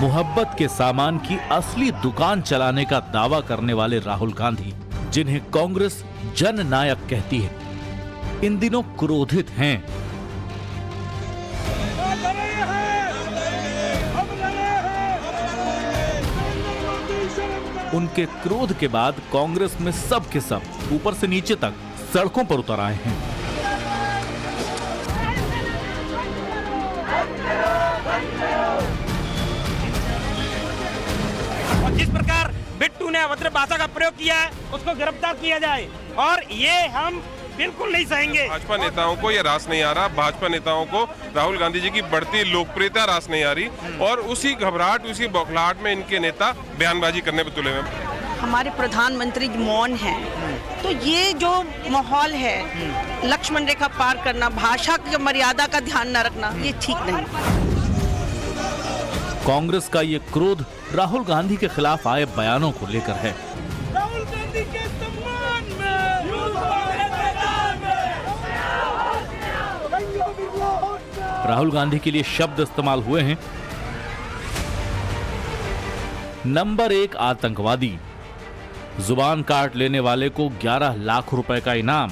मोहब्बत के सामान की असली दुकान चलाने का दावा करने वाले राहुल गांधी, जिन्हें कांग्रेस जननायक कहती है, इन दिनों क्रोधित हैं। उनके क्रोध के बाद कांग्रेस में सब के सब ऊपर से नीचे तक सड़कों पर उतर आए हैं। और जिस प्रकार बिट्टू ने अभद्र भाषा का प्रयोग किया है, उसको गिरफ्तार किया जाए, और ये हम बिल्कुल नहीं सहेंगे। भाजपा नेताओं को ये रास नहीं आ रहा, भाजपा नेताओं को राहुल गांधी जी की बढ़ती लोकप्रियता रास नहीं आ रही, और उसी घबराहट, उसी बौखलाहट में इनके नेता बयानबाजी करने पर तुले हुए। हमारे प्रधानमंत्री मौन हैं, तो ये जो माहौल है, लक्ष्मण रेखा पार करना, भाषा की मर्यादा का ध्यान न रखना, ये ठीक नहीं। कांग्रेस का ये क्रोध राहुल गांधी के खिलाफ आए बयानों को लेकर है। राहुल गांधी के सम्मान में राहुल गांधी के लिए शब्द इस्तेमाल हुए हैं, नंबर 1 आतंकवादी, जुबान काट लेने वाले को 11 लाख रुपए का इनाम,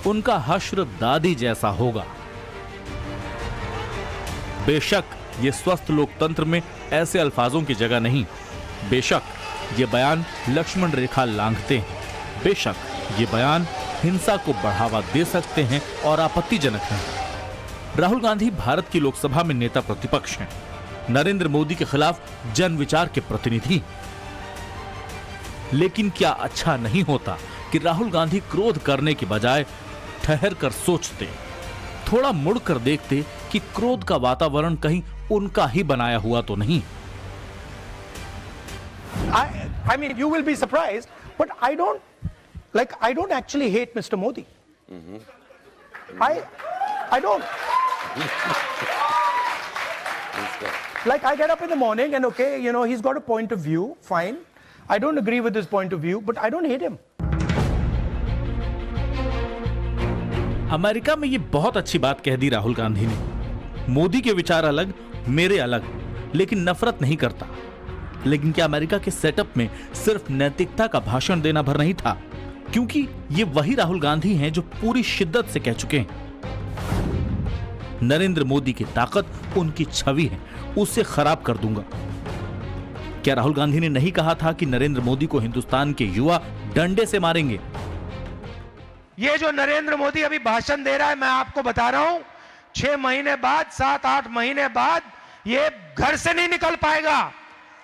उनका हश्र दादी जैसा होगा। बेशक ये स्वस्थ लोकतंत्र में ऐसे अल्फाजों की जगह नहीं, बेशक ये बयान लक्ष्मण रेखा लांघते हैं, बेशक ये बयान हिंसा को बढ़ावा दे सकते हैं और आपत्तिजनक हैं। राहुल गांधी भारत की लोकसभा में नेता प्रतिपक्ष हैं, नरेंद्र मोदी के खिलाफ जन विचार के प्रतिनिधि। लेकिन क्या अच्छा नहीं होता कि राहुल गांधी क्रोध करने की बजाय ठहर कर सोचते, थोड़ा मुड़कर देखते कि क्रोध का वातावरण कहीं उनका ही बनाया हुआ तो नहीं। I mean, you will be surprised, but I don't actually hate Mr. Modi. I don't. Like, I get up in the morning and okay, you know, he's got a point of view, fine. I don't agree with his point of view, but I don't hate him. America में ये बहुत अच्छी बात कह दी राहुल गांधी ने, मोदी के विचार अलग, मेरे अलग, लेकिन नफरत नहीं करता। लेकिन क्या अमेरिका के सेटअप में सिर्फ नैतिकता का भाषण देना भर नहीं था? क्योंकि ये वही राहुल गांधी हैं जो पूरी शिद्दत से कह चुके हैं, नरेंद्र मोदी की ताकत उनकी छवि है, उसे खराब कर दूंगा। क्या राहुल गांधी ने नहीं कहा था कि नरेंद्र मोदी को हिंदुस्तान के युवा डंडे से मारेंगे? ये जो नरेंद्र मोदी अभी भाषण दे रहा है, मैं आपको बता रहा हूं, 6 महीने बाद, 7-8 महीने बाद ये घर से नहीं निकल पाएगा।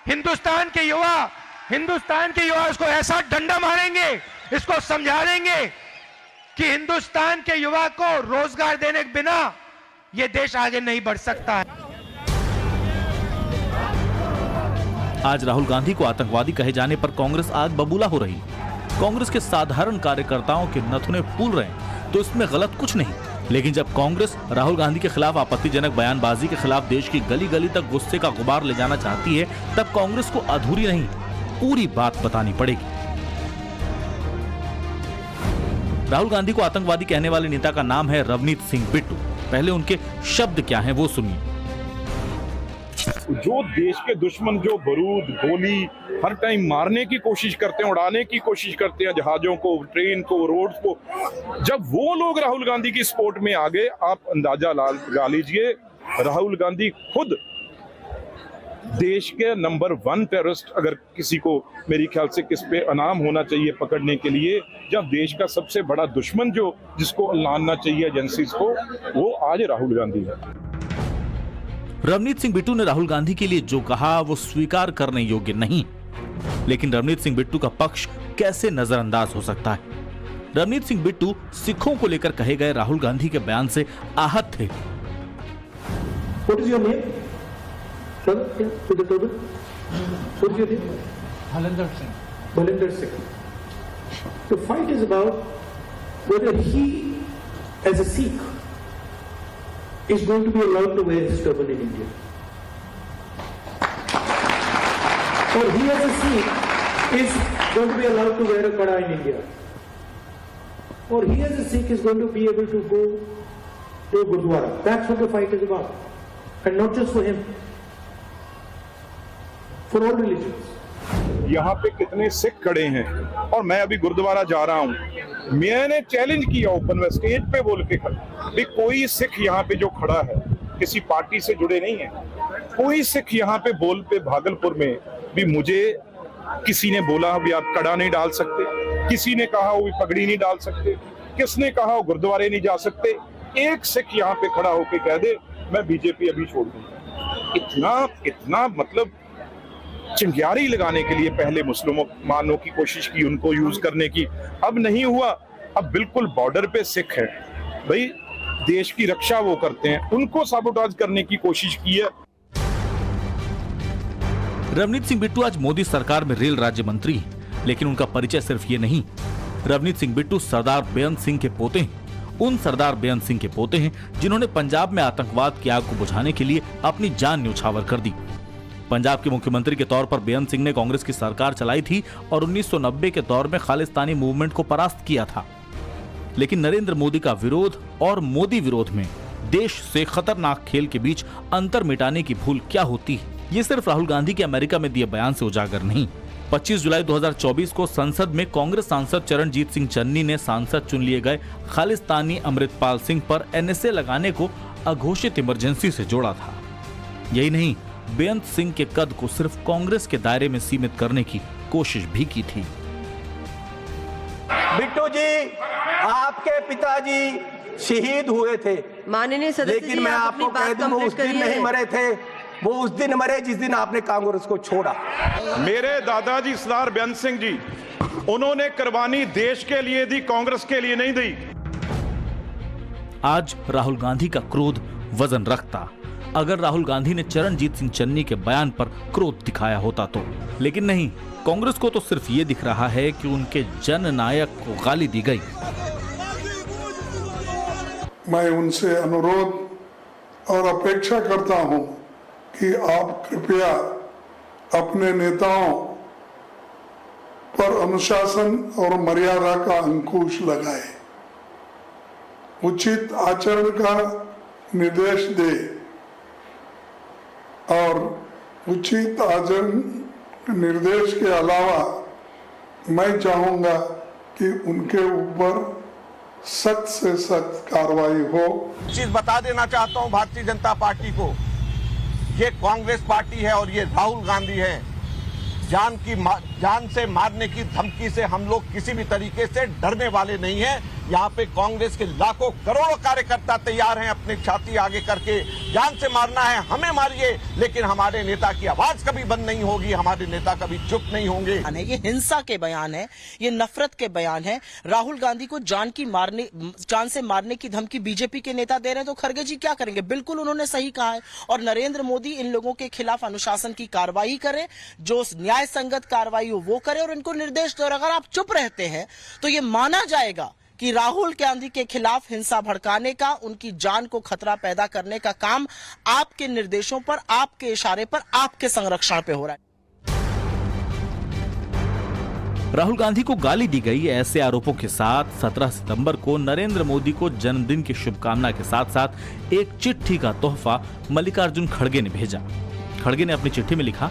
हिंदुस्तान के युवा इसको ऐसा डंडा मारेंगे, इसको समझा देंगे कि हिंदुस्तान के युवा को रोजगार देने के बिना ये देश आगे नहीं बढ़ सकता है। आज राहुल गांधी को आतंकवादी कहे जाने पर कांग्रेस आग बबूला हो रही। कांग्रेस के साधारण कार्यकर्ताओं के नथुने फूल रहे हैं, तो इसमें गलत कुछ नहीं। लेकिन जब कांग्रेस राहुल गांधी के खिलाफ आपत्तिजनक बयानबाजी के खिलाफ देश की गली गली तक गुस्से का गुबार ले जाना चाहती है, तब कांग्रेस को अधूरी नहीं, पूरी बात बतानी पड़ेगी। राहुल गांधी को आतंकवादी कहने वाले नेता का नाम है रवनीत सिंह बिट्टू। पहले उनके शब्द क्या हैं वो सुनिए। जो देश के दुश्मन जो बारूद गोली हर टाइम मारने की कोशिश करते हैं, उड़ाने की कोशिश करते हैं, जहाजों को, ट्रेन को, रोड्स को, जब वो लोग राहुल गांधी की सपोर्ट में आ गए, आप अंदाजा लगा लीजिए, राहुल गांधी खुद देश के नंबर 1 टेररिस्ट, अगर किसी को मेरी ख्याल से किस पे इनाम होना चाहिए पकड़ने के लिए, जब देश का सबसे बड़ा दुश्मन जो जिसको लानना चाहिए एजेंसीज को, वो आज राहुल गांधी है। रवनीत सिंह बिट्टू ने राहुल गांधी के लिए जो कहा वो स्वीकार करने योग्य नहीं, लेकिन रवनीत सिंह बिट्टू का पक्ष कैसे नजरअंदाज हो सकता है? रवनीत सिंह बिट्टू सिखों को लेकर कहे गए राहुल गांधी के बयान से आहत थे। What is your name? Sir, to the table. What is your name? Bhalinder Singh. Bhalinder Singh. The fight is about whether he, as a Sikh, is going to be allowed to wear his turban in India. Or he as a Sikh is going to be allowed to wear a kada in India. Or he as a Sikh is going to be able to go to a Gurdwara. That's what the fight is about. And not just for him. for all religions. यहाँ पे कितने सिख खड़े हैं, और मैं अभी गुरुद्वारा जा रहा हूँ, मैंने चैलेंज किया ओपन में स्टेज पे बोल के भी कोई सिख यहाँ पे जो खड़ा है किसी पार्टी से जुड़े नहीं है, कोई सिख यहाँ पे बोल पे भागलपुर में भी मुझे किसी ने बोला भी आप कड़ा नहीं डाल सकते, किसी ने कहा वो पगड़ी नहीं डाल सकते, किसने कहा वो गुरुद्वारे नहीं जा सकते, एक सिख यहाँ पे खड़ा होके कह दे मैं बीजेपी अभी छोड़ दूंगा। इतना मतलब चिंगारी लगाने के लिए पहले मुसलमानों की कोशिश की, उनको यूज करने की, अब नहीं हुआ। अब बिल्कुल बॉर्डर पे सिख है भाई, देश की रक्षा वो करते हैं, उनको साबोटाज करने की कोशिश की है। रवनीत सिंह बिट्टू आज मोदी सरकार में रेल राज्य मंत्री हैं, लेकिन उनका परिचय सिर्फ ये नहीं। रवनीत सिंह बिट्टू सरदार बेअंत सिंह के पोते हैं। उन सरदार बेअंत सिंह के पोते हैं जिन्होंने पंजाब में आतंकवाद की आग को बुझाने के लिए अपनी जान न्यौछावर कर दी। पंजाब के मुख्यमंत्री के तौर पर बेअंत सिंह ने कांग्रेस की सरकार चलाई थी और 1990 के दौर में खालिस्तानी मूवमेंट को परास्त किया था। लेकिन नरेंद्र मोदी का विरोध और मोदी विरोध में देश से खतरनाक खेल के बीच अंतर मिटाने की भूल क्या होती है, ये सिर्फ राहुल गांधी के अमेरिका में दिए बयान से उजागर नहीं। 25 जुलाई 2024 को संसद में कांग्रेस सांसद चरणजीत सिंह चन्नी ने सांसद चुन लिए गए खालिस्तानी अमृतपाल सिंह पर एनएसए लगाने को अघोषित इमरजेंसी से जोड़ा था। यही नहीं, बेअंत सिंह के कद को सिर्फ कांग्रेस के दायरे में सीमित करने की कोशिश भी की थी। बिट्टू जी, आपके पिताजी शहीद हुए थे, माननीय सदस्य, लेकिन मैं आपको कह दूं वो उस दिन नहीं मरे थे, वो उस दिन मरे जिस दिन आपने कांग्रेस को छोड़ा। मेरे दादाजी सरदार बेअंत सिंह जी, उन्होंने कुर्बानी देश के लिए दी, कांग्रेस के लिए नहीं दी। आज राहुल गांधी का क्रोध वजन रखता अगर राहुल गांधी ने चरणजीत सिंह चन्नी के बयान पर क्रोध दिखाया होता तो, लेकिन नहीं। कांग्रेस को तो सिर्फ ये दिख रहा है कि उनके जननायक को गाली दी गई। मैं उनसे अनुरोध और अपेक्षा करता हूं कि आप कृपया अपने नेताओं पर अनुशासन और मर्यादा का अंकुश लगाएं, उचित आचरण का निर्देश दें और उचित आचरण निर्देश के अलावा मैं चाहूंगा कि उनके ऊपर सख्त से सख्त कार्रवाई हो। चीज बता देना चाहता हूं भारतीय जनता पार्टी को, ये कांग्रेस पार्टी है और ये राहुल गांधी है। जान से मारने की धमकी से हम लोग किसी भी तरीके से डरने वाले नहीं हैं। यहाँ पे कांग्रेस के लाखों करोड़ों कार्यकर्ता तैयार हैं अपनी छाती आगे करके, जान से मारना है हमें मारिए, लेकिन हमारे नेता की आवाज कभी बंद नहीं होगी, हमारे नेता कभी चुप नहीं होंगे। ये हिंसा के बयान है, ये नफरत के बयान है। राहुल गांधी को जान से मारने की धमकी बीजेपी के नेता दे रहे हैं तो खड़गे जी क्या करेंगे? बिल्कुल उन्होंने सही कहा है। और नरेंद्र मोदी इन लोगों के खिलाफ अनुशासन की कार्रवाई करे, जो न्याय संगत कार्रवाई हो वो करे और इनको निर्देश दे। और अगर आप चुप रहते हैं तो ये माना जाएगा कि राहुल गांधी के खिलाफ हिंसा भड़काने का, उनकी जान को खतरा पैदा करने का काम आपके निर्देशों पर, आपके इशारे पर, आपके संरक्षण पे हो रहा है। राहुल गांधी को गाली दी गई ऐसे आरोपों के साथ 17 सितंबर को नरेंद्र मोदी को जन्मदिन की शुभकामना के साथ साथ एक चिट्ठी का तोहफा मल्लिकार्जुन खड़गे ने भेजा। खड़गे ने अपनी चिट्ठी में लिखा,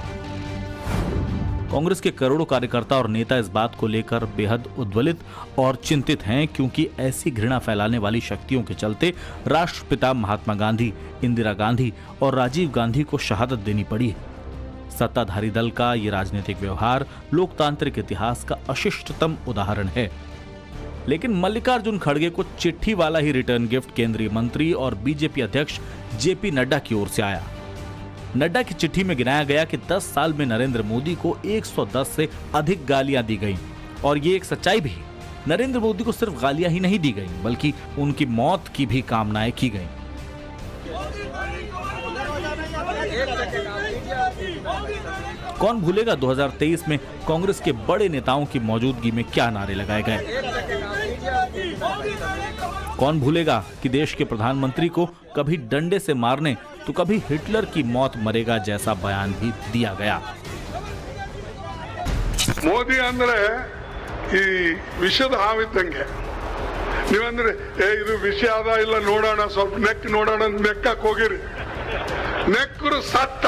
कांग्रेस के करोड़ों कार्यकर्ता और नेता इस बात को लेकर बेहद उद्वेलित और चिंतित हैं क्योंकि ऐसी घृणा फैलाने वाली शक्तियों के चलते राष्ट्रपिता महात्मा गांधी, इंदिरा गांधी और राजीव गांधी को शहादत देनी पड़ी है। सत्ताधारी दल का ये राजनीतिक व्यवहार लोकतांत्रिक इतिहास का अशिष्टतम उदाहरण है। लेकिन मल्लिकार्जुन खड़गे को चिट्ठी वाला ही रिटर्न गिफ्ट केंद्रीय मंत्री और बीजेपी अध्यक्ष जेपी नड्डा की ओर से आया। नड्डा की चिट्ठी में गिनाया गया कि 10 साल में नरेंद्र मोदी को 110 से अधिक गालियां दी गईं और ये एक सच्चाई भी है। नरेंद्र मोदी को सिर्फ गालियां ही नहीं दी गईं बल्कि उनकी मौत की भी कामनाएं की गईं। कौन भूलेगा 2023 में कांग्रेस के बड़े नेताओं की मौजूदगी में क्या नारे लगाए गए। कौन भूलेगा कि देश के प्रधानमंत्री को कभी डंडे से मारने तो कभी हिटलर की मौत मरेगा जैसा बयान भी दिया गया। ಮೋದಿ ಅಂದ್ರೆ ಈ ವಿಷದ ಹಾವಿದ್ದಂಗೆ, ನೀವಂದ್ರೆ ಇದು ವಿಷ ಅದ ಇಲ್ಲ ನೋಡೋಣ, ಸ್ವಲ್ಪ ನೆಕ್ ನೋಡೋಣ, ನೆಕ್ಕಕ್ಕೆ ಹೋಗಿರಿ, ನೆಕ್ಕರು ಸತ್ತ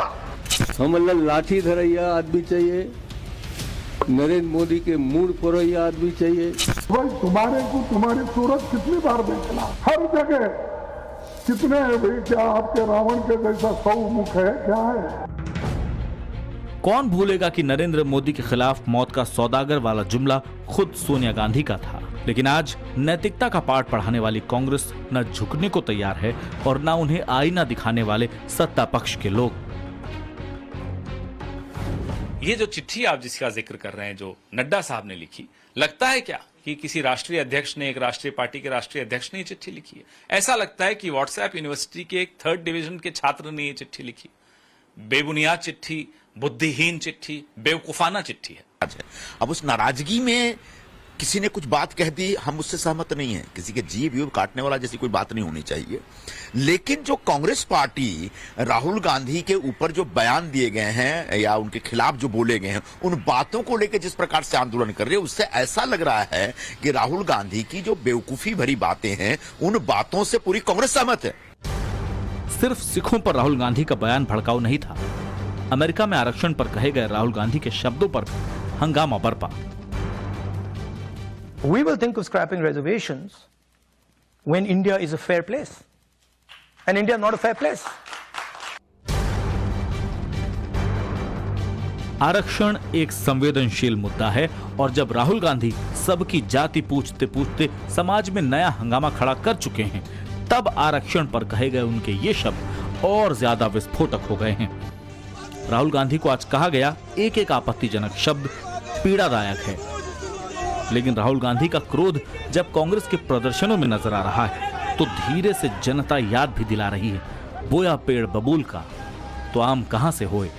हमला लाठी धरैया आदमी चाहिए, नरेंद्र मोदी के मूड पुरैया आदमी चाहिए। भाई तुम्हारे को तुम्हारी सूरत कितनी बार देखना, हर जगह कितने हैं भाई, क्या आपके रावण के जैसा 100 मुख है, क्या है? कौन भूलेगा कि नरेंद्र मोदी के खिलाफ मौत का सौदागर वाला जुमला खुद सोनिया गांधी का था। लेकिन आज नैतिकता का पाठ पढ़ाने वाली कांग्रेस न झुकने को तैयार है और न उन्हें आईना दिखाने वाले सत्ता पक्ष के लोग। ये जो चिट्ठी आप जिसका जिक्र कर रहे हैं, जो नड्डा साहब ने लिखी, लगता है क्या कि किसी राष्ट्रीय अध्यक्ष ने, एक राष्ट्रीय पार्टी के राष्ट्रीय अध्यक्ष ने ये चिट्ठी लिखी है? ऐसा लगता है कि व्हाट्सएप यूनिवर्सिटी के एक 3rd डिवीजन के छात्र ने ये चिट्ठी लिखी। बेबुनियाद चिट्ठी, बुद्धिहीन चिट्ठी, बेवकूफाना चिट्ठी है। अब उस नाराजगी में किसी ने कुछ बात कह दी, हम उससे सहमत नहीं है। किसी के जीव काटने वाला जैसी कोई बात नहीं होनी चाहिए। लेकिन जो कांग्रेस पार्टी राहुल गांधी के ऊपर जो बयान दिए गए हैं या उनके खिलाफ जो बोले गए हैं, उन बातों को लेकर जिस प्रकार से आंदोलन कर रहे हैं, उससे ऐसा लग रहा है कि राहुल गांधी की जो बेवकूफी भरी बातें हैं, उन बातों से पूरी कांग्रेस सहमत है। सिर्फ सिखों पर राहुल गांधी का बयान भड़काऊ नहीं था। अमेरिका में आरक्षण पर कहे गए राहुल गांधी के शब्दों पर हंगामा बरपा। We will think of scrapping reservations when India is a fair place. And India is not a fair place. आरक्षण एक संवेदनशील मुद्दा है और जब राहुल गांधी सबकी जाति पूछते पूछते समाज में नया हंगामा खड़ा कर चुके हैं, तब आरक्षण पर कहे गए उनके ये शब्द और ज्यादा विस्फोटक हो गए हैं। राहुल गांधी को आज कहा गया एक एक आपत्तिजनक शब्द पीड़ादायक है, लेकिन राहुल गांधी का क्रोध जब कांग्रेस के प्रदर्शनों में नजर आ रहा है तो धीरे से जनता याद भी दिला रही है, बोया पेड़ बबूल का तो आम कहां से होए।